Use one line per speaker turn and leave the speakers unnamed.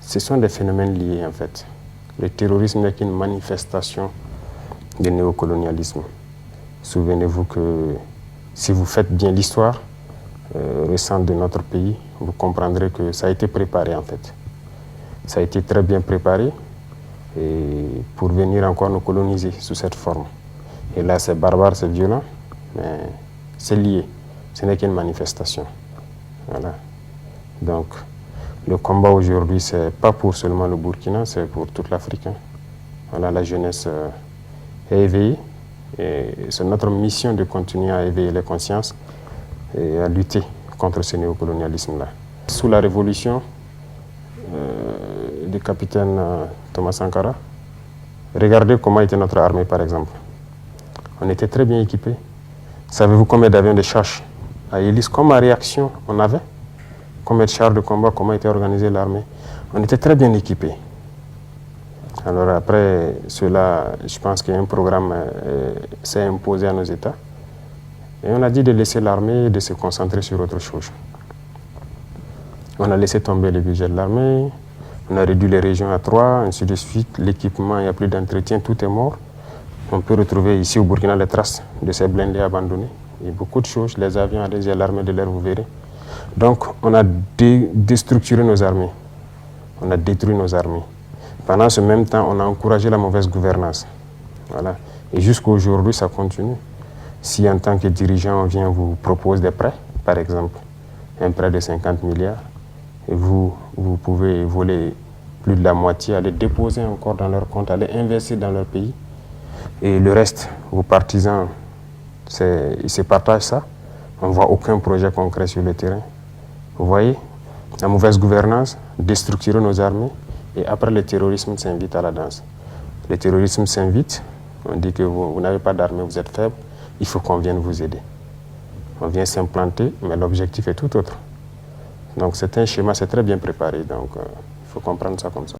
Ce sont des phénomènes liés en fait. Le terrorisme n'est qu'une manifestation du néocolonialisme. Souvenez-vous que si vous faites bien l'histoire récente de notre pays, vous comprendrez que ça a été préparé en fait. Ça a été très bien préparé et pour venir encore nous coloniser sous cette forme. Et là, c'est barbare, c'est violent, mais c'est lié. Ce n'est qu'une manifestation. Voilà. Donc, le combat aujourd'hui, ce n'est pas pour seulement le Burkina, c'est pour toute l'Afrique. Voilà, la jeunesse est éveillée. Et c'est notre mission de continuer à éveiller les consciences et à lutter contre ce néocolonialisme-là. Sous la révolution du capitaine Thomas Sankara, regardez comment était notre armée, par exemple. On était très bien équipés. Savez-vous combien d'avions de chasse à hélice, comme à réaction, on avait? Combien de chars de combat, comment était organisée l'armée? On était très bien équipés. Alors après cela, je pense qu'un programme s'est imposé à nos États. Et on a dit de laisser l'armée et de se concentrer sur autre chose. On a laissé tomber le budget de l'armée, on a réduit les régions à 3, ainsi de suite. L'équipement, il n'y a plus d'entretien, tout est mort. On peut retrouver ici au Burkina les traces de ces blindés abandonnés. Il y a beaucoup de choses, les avions adhésés à l'armée de l'air, vous verrez. Donc on a déstructuré nos armées, on a détruit nos armées. Pendant ce même temps, on a encouragé la mauvaise gouvernance. Voilà. Et jusqu'à aujourd'hui, ça continue. Si en tant que dirigeant, on vient vous propose des prêts, par exemple, un prêt de 50 milliards, et vous pouvez voler plus de la moitié, aller déposer encore dans leur compte, aller investir dans leur pays. Et le reste, vos partisans, ils se partagent ça. On ne voit aucun projet concret sur le terrain. Vous voyez, la mauvaise gouvernance, déstructurer nos armées, et après le terrorisme s'invite à la danse. Le terrorisme s'invite, on dit que vous n'avez pas d'armée, vous êtes faible, il faut qu'on vienne vous aider. On vient s'implanter, mais l'objectif est tout autre. Donc c'est un schéma, c'est très bien préparé, donc il faut comprendre ça comme ça.